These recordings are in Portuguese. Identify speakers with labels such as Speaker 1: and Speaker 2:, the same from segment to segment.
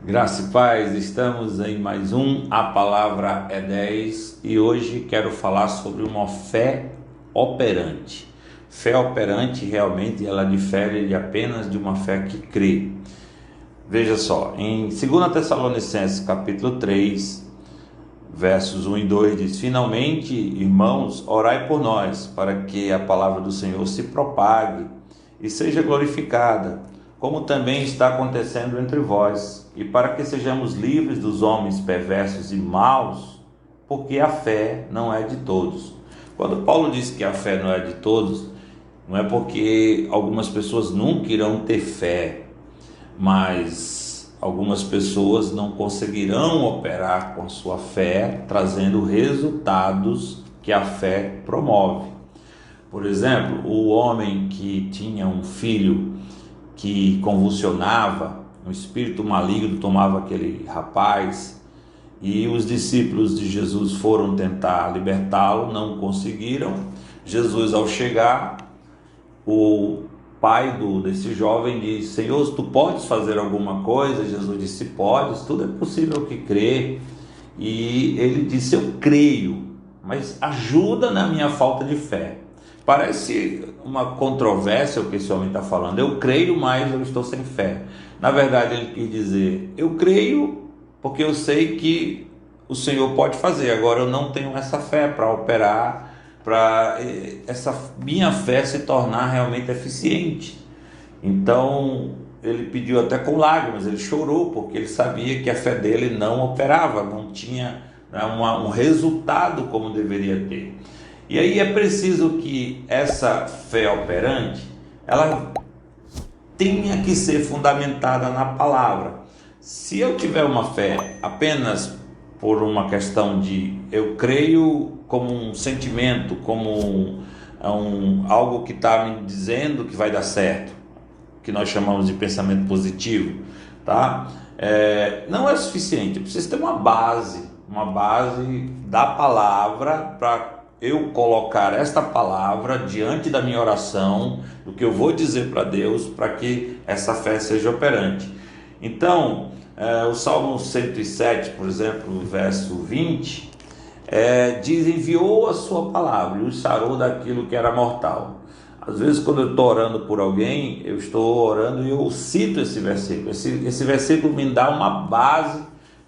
Speaker 1: Graça e paz, estamos em mais um A Palavra é 10 e hoje quero falar sobre uma fé operante. Fé operante realmente ela difere de apenas de uma fé que crê. Veja só, em 2 Tessalonicenses capítulo 3, versos 1 e 2 diz: Finalmente, irmãos, orai por nós, para que a palavra do Senhor se propague e seja glorificada, como também está acontecendo entre vós, e para que sejamos livres dos homens perversos e maus, porque a fé não é de todos. Quando Paulo diz que a fé não é de todos, não é porque algumas pessoas nunca irão ter fé, mas algumas pessoas não conseguirão operar com a sua fé, trazendo resultados que a fé promove. Por exemplo, o homem que tinha um filho que convulsionava, um espírito maligno tomava aquele rapaz, e os discípulos de Jesus foram tentar libertá-lo, não conseguiram. Jesus, ao chegar, o pai desse jovem disse: Senhor, tu podes fazer alguma coisa? Jesus disse: podes, tudo é possível que crê. E ele disse: eu creio, mas ajuda na minha falta de fé. Parece uma controvérsia o que esse homem está falando. Eu creio, mas eu estou sem fé. Na verdade, ele quis dizer: eu creio porque eu sei que o Senhor pode fazer. Agora eu não tenho essa fé para operar, para essa minha fé se tornar realmente eficiente. Então ele pediu até com lágrimas, ele chorou, porque ele sabia que a fé dele não operava, não tinha um resultado como deveria ter. E aí é preciso que essa fé operante, ela tenha que ser fundamentada na palavra. Se eu tiver uma fé apenas por uma questão de eu creio como um sentimento, como algo que está me dizendo que vai dar certo, que nós chamamos de pensamento positivo, tá? Não é suficiente. Eu preciso ter uma base da palavra para eu colocar esta palavra diante da minha oração, do que eu vou dizer para Deus, para que essa fé seja operante. Então, o Salmo 107, por exemplo, verso 20, diz: enviou a sua palavra e os sarou daquilo que era mortal. Às vezes, quando eu estou orando por alguém, eu estou orando e eu cito esse versículo. Esse versículo me dá uma base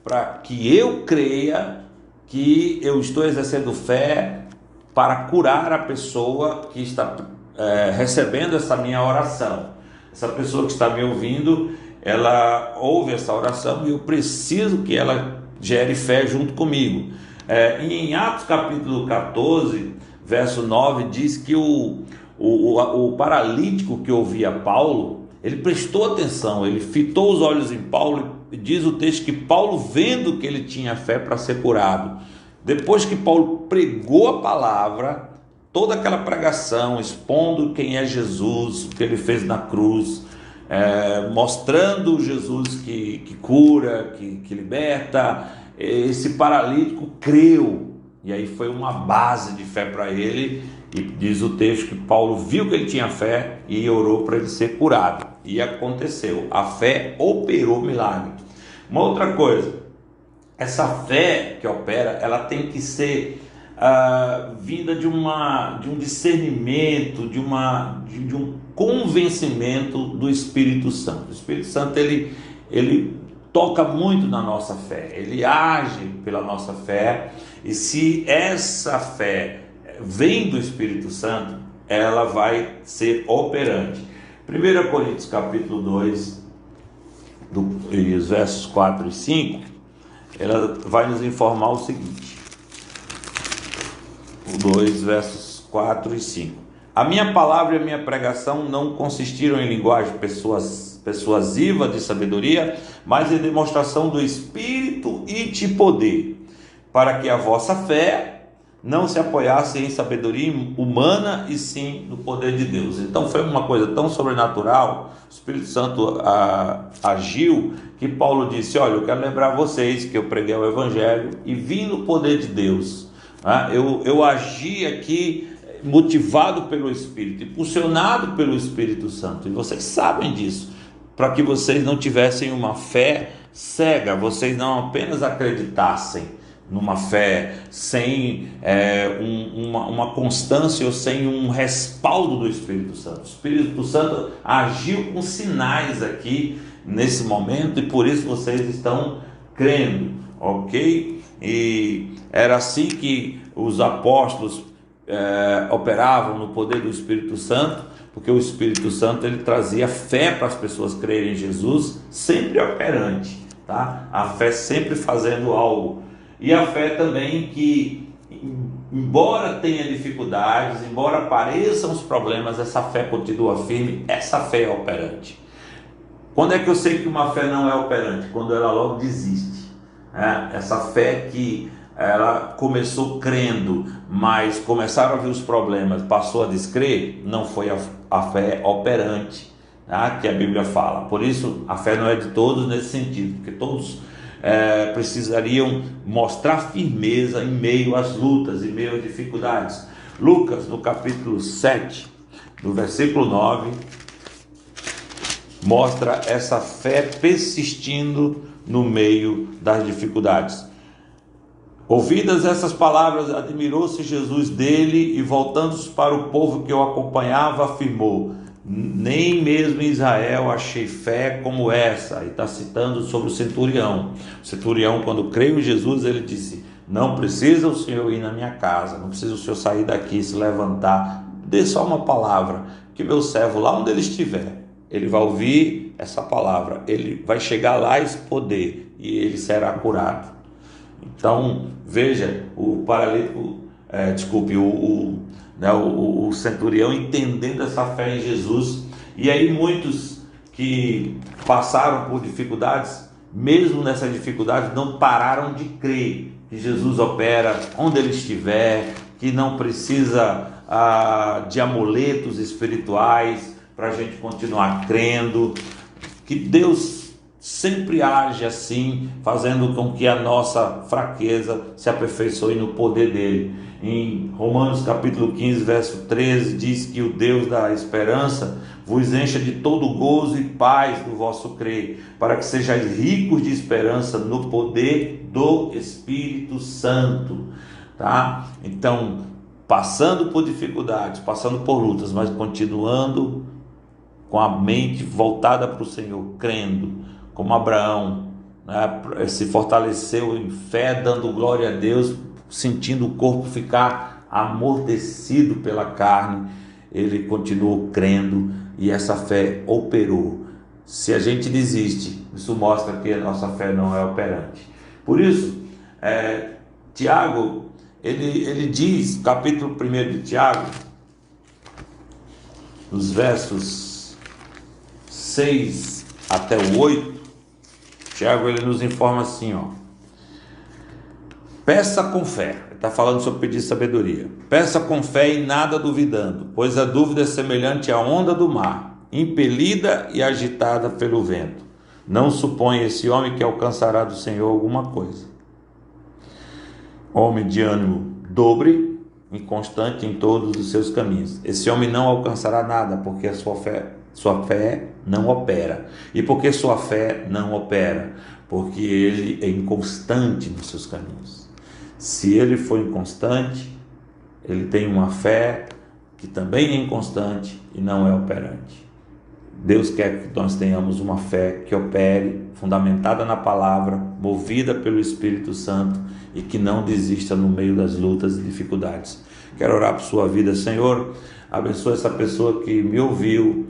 Speaker 1: para que eu creia que eu estou exercendo fé para curar a pessoa que está recebendo essa minha oração. Essa pessoa que está me ouvindo, ela ouve essa oração e eu preciso que ela gere fé junto comigo. Em Atos capítulo 14, verso 9, diz que o paralítico que ouvia Paulo, ele prestou atenção, ele fitou os olhos em Paulo, e diz o texto que Paulo, vendo que ele tinha fé para ser curado, depois que Paulo pregou a palavra, toda aquela pregação, expondo quem é Jesus, o que ele fez na cruz, mostrando Jesus que cura, que liberta, esse paralítico creu, e aí foi uma base de fé para ele, e diz o texto que Paulo viu que ele tinha fé e orou para ele ser curado, e aconteceu, a fé operou milagre. Uma outra coisa, essa fé que opera, ela tem que ser vinda de um discernimento, de um convencimento do Espírito Santo. O Espírito Santo, ele toca muito na nossa fé, ele age pela nossa fé, e se essa fé vem do Espírito Santo, ela vai ser operante. 1 Coríntios capítulo 2, os versos 4 e 5, ela vai nos informar o seguinte, 2 versos 4 e 5. A minha palavra e a minha pregação não consistiram em linguagem persuasiva de sabedoria, mas em demonstração do Espírito e de poder, para que a vossa fé não se apoiasse em sabedoria humana, e sim no poder de Deus. Então foi uma coisa tão sobrenatural, o Espírito Santo agiu, que Paulo disse: olha, eu quero lembrar vocês que eu preguei o Evangelho e vim no poder de Deus. Eu agi aqui motivado pelo Espírito, impulsionado pelo Espírito Santo, e vocês sabem disso, para que vocês não tivessem uma fé cega, vocês não apenas acreditassem numa fé sem uma constância ou sem um respaldo do Espírito Santo. O Espírito Santo agiu com sinais aqui nesse momento e por isso vocês estão crendo, ok? E era assim que os apóstolos operavam no poder do Espírito Santo, porque o Espírito Santo ele trazia fé para as pessoas crerem em Jesus, sempre operante, tá? A fé sempre fazendo algo. E a fé também que, embora tenha dificuldades, embora apareçam os problemas, essa fé continua firme, essa fé é operante. Quando é que eu sei que uma fé não é operante? Quando ela logo desiste. Essa fé que ela começou crendo, mas começaram a vir os problemas, passou a descrer, não foi a fé operante, tá? Que a Bíblia fala. Por isso, a fé não é de todos nesse sentido, porque todos precisariam mostrar firmeza em meio às lutas, em meio às dificuldades. Lucas, no capítulo 7, no versículo 9, mostra essa fé persistindo no meio das dificuldades. Ouvidas essas palavras, admirou-se Jesus dele e, voltando-se para o povo que o acompanhava, afirmou: nem mesmo em Israel achei fé como essa. E está citando sobre o centurião. O centurião, quando creu em Jesus, ele disse: não precisa o Senhor ir na minha casa, não precisa o Senhor sair daqui, se levantar, dê só uma palavra, que meu servo, lá onde ele estiver, ele vai ouvir essa palavra, ele vai chegar lá esse poder e ele será curado. Então, veja, o paralítico, o centurião entendendo essa fé em Jesus. E aí muitos que passaram por dificuldades, mesmo nessas dificuldades, não pararam de crer que Jesus opera onde ele estiver, que não precisa de amuletos espirituais para a gente continuar crendo, que Deus sempre age assim, fazendo com que a nossa fraqueza se aperfeiçoe no poder dele. Em Romanos capítulo 15, verso 13, diz que o Deus da esperança vos encha de todo gozo e paz do vosso crer, para que sejais ricos de esperança no poder do Espírito Santo, tá? Então, passando por dificuldades, passando por lutas, mas continuando com a mente voltada para o Senhor, crendo, como Abraão, né, se fortaleceu em fé, dando glória a Deus, sentindo o corpo ficar amortecido pela carne, ele continuou crendo e essa fé operou. Se a gente desiste, isso mostra que a nossa fé não é operante. Por isso, Tiago, ele diz, capítulo 1 de Tiago, nos versos 6 até o 8, Tiago ele nos informa assim, peça com fé, ele está falando sobre pedir sabedoria, peça com fé e nada duvidando, pois a dúvida é semelhante à onda do mar, impelida e agitada pelo vento. Não supõe esse homem que alcançará do Senhor alguma coisa. Homem de ânimo dobre, inconstante em todos os seus caminhos. Esse homem não alcançará nada, porque a sua fé não opera. E por que sua fé não opera? Porque ele é inconstante nos seus caminhos. Se ele for inconstante, ele tem uma fé que também é inconstante e não é operante. Deus quer que nós tenhamos uma fé que opere, fundamentada na palavra, movida pelo Espírito Santo e que não desista no meio das lutas e dificuldades. Quero orar por sua vida, Senhor. Abençoa essa pessoa que me ouviu,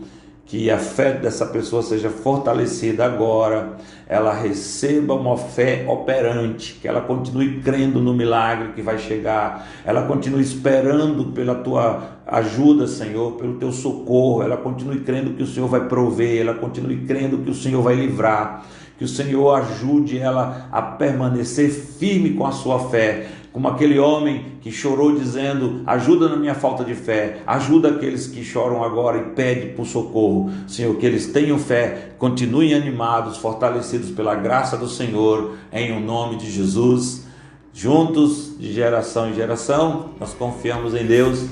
Speaker 1: que a fé dessa pessoa seja fortalecida agora, ela receba uma fé operante, que ela continue crendo no milagre que vai chegar, ela continue esperando pela tua ajuda, Senhor, pelo teu socorro, ela continue crendo que o Senhor vai prover, ela continue crendo que o Senhor vai livrar, que o Senhor ajude ela a permanecer firme com a sua fé, como aquele homem que chorou dizendo: ajuda na minha falta de fé, ajuda aqueles que choram agora e pedem por socorro. Senhor, que eles tenham fé, continuem animados, fortalecidos pela graça do Senhor, em o nome de Jesus. Juntos, de geração em geração, nós confiamos em Deus.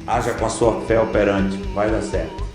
Speaker 1: Haja com a sua fé operante, vai dar certo.